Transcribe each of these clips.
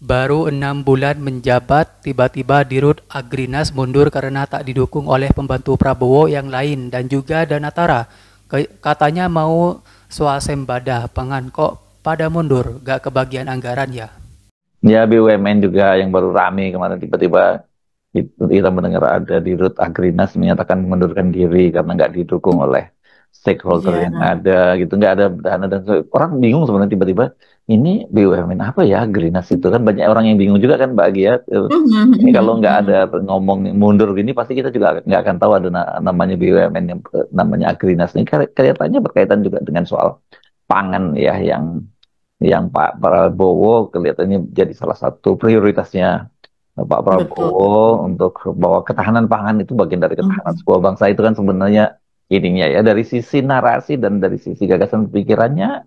Baru 6 bulan menjabat, tiba-tiba Dirut Agrinas mundur karena tak didukung oleh pembantu Prabowo yang lain dan juga Danatara. Katanya mau swasembada pangan, kok pada mundur, gak kebagian anggaran ya? Ya, BUMN juga yang baru rame kemarin tiba-tiba kita mendengar ada Dirut Agrinas menyatakan mengundurkan diri karena nggak didukung oleh stakeholder Iya. yang ada gitu, nggak ada dana dan orang bingung sebenarnya tiba-tiba ini BUMN apa ya Agrinas itu kan banyak orang yang bingung juga kan Mbak Gia. Ini kalau nggak ada ngomong mundur gini pasti kita juga nggak akan tahu ada namanya BUMN yang namanya Agrinas ini kelihatannya berkaitan juga dengan soal pangan ya yang Pak Prabowo kelihatannya jadi salah satu prioritasnya Pak Betul. Prabowo untuk bahwa ketahanan pangan itu bagian dari ketahanan Mhm. sebuah bangsa itu kan sebenarnya ininya ya dari sisi narasi dan dari sisi gagasan pikirannya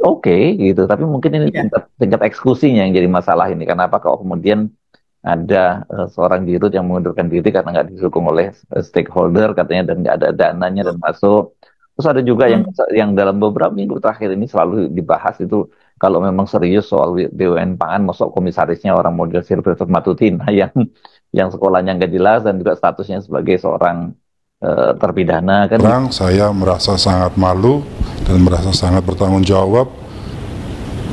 oke gitu tapi mungkin ini Iya. tingkat eksekusinya yang jadi masalah ini kenapa kalau kemudian ada seorang dirut yang mengundurkan diri karena nggak didukung oleh stakeholder katanya dan nggak ada dananya dan masuk. Terus ada juga Mhm. yang dalam beberapa minggu terakhir ini selalu dibahas itu kalau memang serius soal BUMN pangan, masuk komisarisnya orang model Sylvester Matutina yang sekolahnya nggak jelas dan juga statusnya sebagai seorang terpidana kan. Sekarang saya merasa sangat malu dan merasa sangat bertanggung jawab.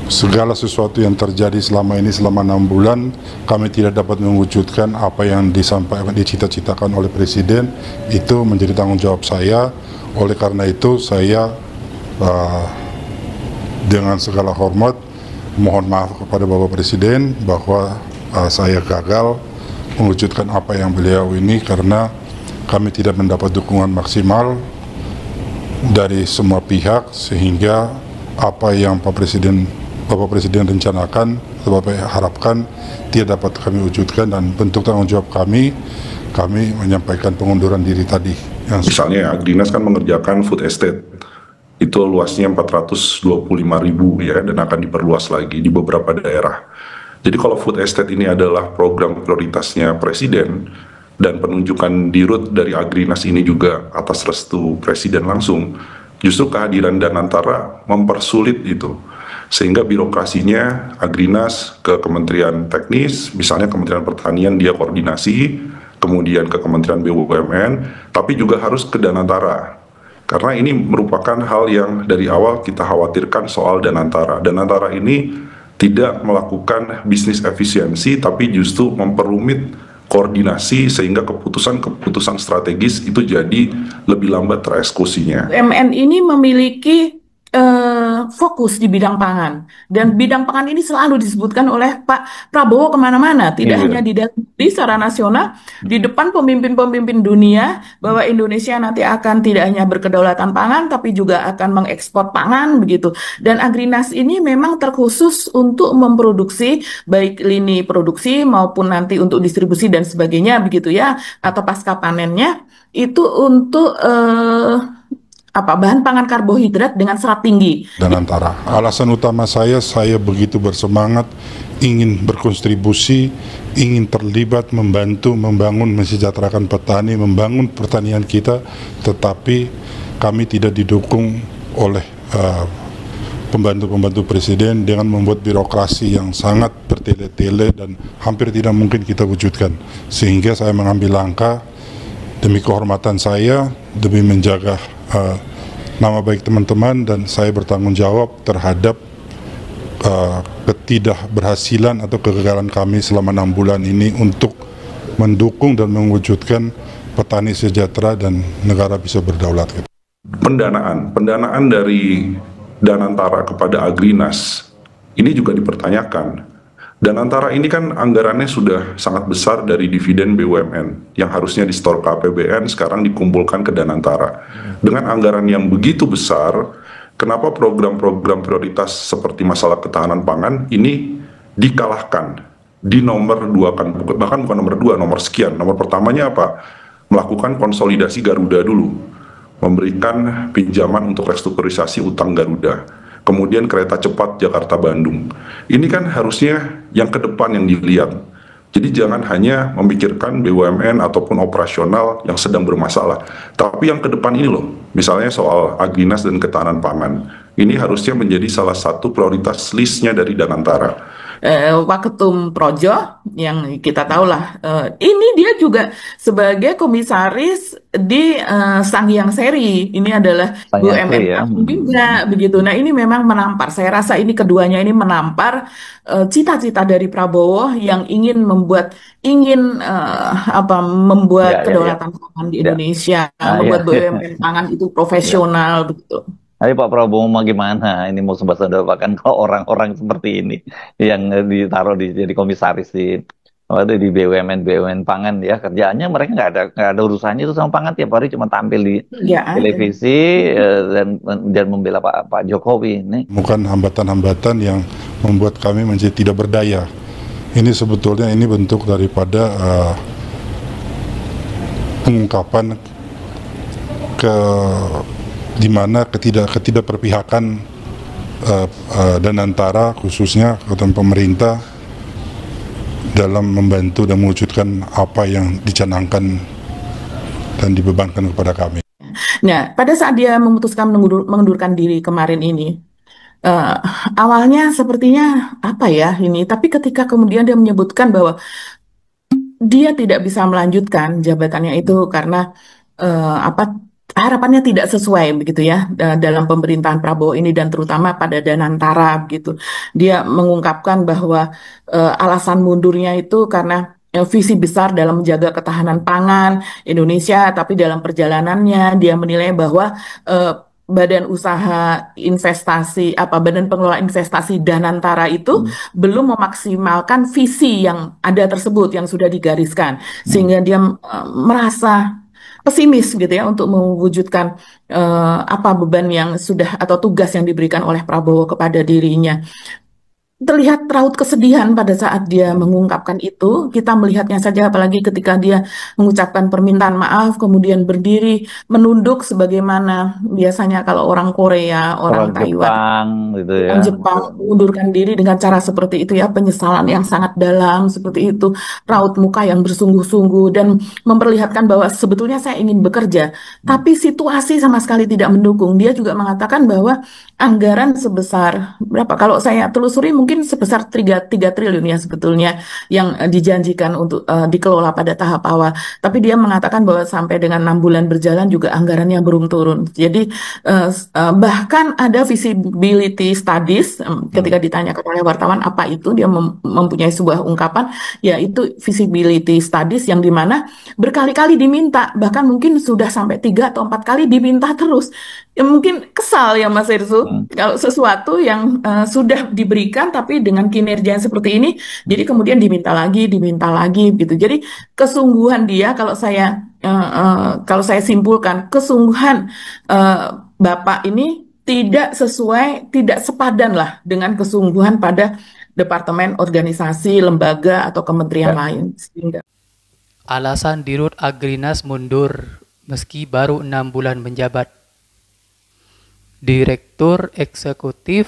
Segala sesuatu yang terjadi selama ini selama 6 bulan kami tidak dapat mewujudkan apa yang disampaikan dicita-citakan oleh Presiden, itu menjadi tanggung jawab saya. Oleh karena itu saya dengan segala hormat mohon maaf kepada Bapak Presiden bahwa saya gagal mewujudkan apa yang beliau ini karena kami tidak mendapat dukungan maksimal dari semua pihak sehingga apa yang Bapak Presiden rencanakan atau Bapak harapkan tidak dapat kami wujudkan dan bentuk tanggung jawab kami menyampaikan pengunduran diri tadi. Misalnya Agrinas kan mengerjakan food estate, itu luasnya 425.000 ya dan akan diperluas lagi di beberapa daerah. Jadi kalau food estate ini adalah program prioritasnya Presiden dan penunjukan dirut dari Agrinas ini juga atas restu Presiden langsung, justru kehadiran Danantara mempersulit itu. Sehingga birokrasinya Agrinas ke Kementerian Teknis, misalnya Kementerian Pertanian dia koordinasi, kemudian ke Kementerian BUMN, tapi juga harus ke Danantara. Karena ini merupakan hal yang dari awal kita khawatirkan soal Danantara. Danantara ini tidak melakukan bisnis efisiensi, tapi justru memperumit koordinasi sehingga keputusan-keputusan strategis itu jadi lebih lambat tereksekusinya. BUMN ini memiliki fokus di bidang pangan dan bidang pangan ini selalu disebutkan oleh Pak Prabowo kemana-mana, tidak Iya. hanya di dalam negeri secara nasional, di depan pemimpin-pemimpin dunia bahwa Indonesia nanti akan tidak hanya berkedaulatan pangan tapi juga akan mengekspor pangan begitu. Dan Agrinas ini memang terkhusus untuk memproduksi baik lini produksi maupun nanti untuk distribusi dan sebagainya begitu ya, atau pasca panennya itu untuk bahan pangan karbohidrat dengan serat tinggi. Danantara. Alasan utama saya begitu bersemangat, ingin berkontribusi, ingin terlibat, membantu, membangun, mensejahterakan petani, membangun pertanian kita, tetapi kami tidak didukung oleh pembantu-pembantu Presiden dengan membuat birokrasi yang sangat bertele-tele dan hampir tidak mungkin kita wujudkan. Sehingga saya mengambil langkah demi kehormatan saya, demi menjaga nama baik teman-teman, dan saya bertanggung jawab terhadap ketidakberhasilan atau kegagalan kami selama 6 bulan ini untuk mendukung dan mewujudkan petani sejahtera dan negara bisa berdaulat. Pendanaan dari Danantara kepada Agrinas ini juga dipertanyakan. Danantara ini kan anggarannya sudah sangat besar dari dividen BUMN yang harusnya disetor ke APBN, sekarang dikumpulkan ke Danantara. Dengan anggaran yang begitu besar, kenapa program-program prioritas seperti masalah ketahanan pangan ini dikalahkan, di nomor 2 kan, bahkan bukan nomor 2, nomor sekian. Nomor pertamanya apa? Melakukan konsolidasi Garuda dulu, memberikan pinjaman untuk restrukturisasi utang Garuda. Kemudian kereta cepat Jakarta-Bandung. Ini kan harusnya yang ke depan yang dilihat. Jadi jangan hanya memikirkan BUMN ataupun operasional yang sedang bermasalah. Tapi yang ke depan ini loh, misalnya soal Agrinas dan ketahanan pangan. Ini harusnya menjadi salah satu prioritas listnya dari Danantara. Waketum Projo yang kita tahulah, ini dia juga sebagai komisaris di Sangyang Seri, ini adalah BUMN ya. juga begitu. Nah ini memang menampar, saya rasa ini keduanya ini menampar cita-cita dari Prabowo yang ingin membuat kedaulatan pangan di Indonesia, membuat BUMN pangan itu profesional begitu. Tapi Pak Prabowo mau gimana? Ini mau sebab-sebakan kalau orang-orang seperti ini yang ditaruh jadi komisaris di BUMN pangan ya, kerjaannya mereka nggak ada urusannya itu sama pangan, tiap hari cuma tampil di televisi dan membela Pak Jokowi. Ini bukan hambatan-hambatan yang membuat kami menjadi tidak berdaya. Ini sebetulnya ini bentuk daripada pengungkapan di mana ketidakperpihakan dan antara khususnya pemerintah dalam membantu dan mewujudkan apa yang dicanangkan dan dibebankan kepada kami. Nah, pada saat dia memutuskan mengundurkan diri kemarin ini, awalnya sepertinya apa ya ini, tapi ketika kemudian dia menyebutkan bahwa dia tidak bisa melanjutkan jabatannya itu karena harapannya tidak sesuai begitu ya dalam pemerintahan Prabowo ini dan terutama pada Danantara begitu. Dia mengungkapkan bahwa alasan mundurnya itu karena visi besar dalam menjaga ketahanan pangan Indonesia, tapi dalam perjalanannya dia menilai bahwa Badan Pengelola Investasi Danantara itu belum memaksimalkan visi yang ada tersebut yang sudah digariskan, sehingga dia merasa pesimis gitu ya untuk mewujudkan beban yang sudah atau tugas yang diberikan oleh Prabowo kepada dirinya. Terlihat raut kesedihan pada saat dia mengungkapkan itu. Kita melihatnya saja apalagi ketika dia mengucapkan permintaan maaf, kemudian berdiri menunduk sebagaimana biasanya kalau orang Korea, orang Taiwan, Jepang, gitu ya. orang Jepang mengundurkan diri dengan cara seperti itu ya, penyesalan yang sangat dalam seperti itu, raut muka yang bersungguh-sungguh dan memperlihatkan bahwa sebetulnya saya ingin bekerja, tapi situasi sama sekali tidak mendukung. Dia juga mengatakan bahwa anggaran sebesar berapa? Kalau saya telusuri mungkin sebesar 3 triliun ya sebetulnya yang dijanjikan untuk dikelola pada tahap awal. Tapi dia mengatakan bahwa sampai dengan 6 bulan berjalan juga anggarannya belum turun. Jadi bahkan ada visibility studies ketika ditanyakan oleh wartawan apa itu, dia mempunyai sebuah ungkapan yaitu visibility studies yang dimana berkali-kali diminta, bahkan mungkin sudah sampai 3 atau 4 kali diminta terus. Ya mungkin kesal ya Mas Irsu, kalau sesuatu yang sudah diberikan tapi dengan kinerja yang seperti ini, jadi kemudian diminta lagi gitu. Jadi kesungguhan dia kalau saya simpulkan, kesungguhan Bapak ini tidak sepadan lah dengan kesungguhan pada departemen, organisasi, lembaga atau kementerian lain. Sehingga alasan Dirut Agrinas mundur meski baru 6 bulan menjabat. Direktur Eksekutif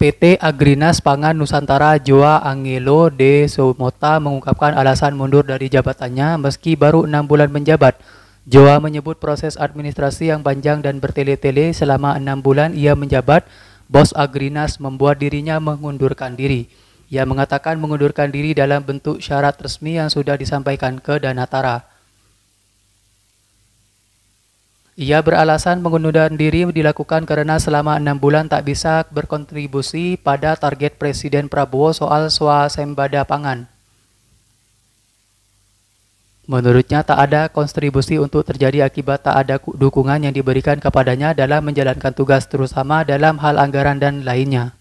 PT Agrinas Pangan Nusantara Joa Angelo de Somota mengungkapkan alasan mundur dari jabatannya meski baru 6 bulan menjabat. Joa menyebut proses administrasi yang panjang dan bertele-tele selama 6 bulan ia menjabat. Bos Agrinas membuat dirinya mengundurkan diri. Ia mengatakan mengundurkan diri dalam bentuk syarat resmi yang sudah disampaikan ke Danantara. Ia beralasan pengunduran diri dilakukan karena selama 6 bulan tak bisa berkontribusi pada target Presiden Prabowo soal swasembada pangan. Menurutnya tak ada kontribusi untuk terjadi akibat tak ada dukungan yang diberikan kepadanya dalam menjalankan tugas terutama dalam hal anggaran dan lainnya.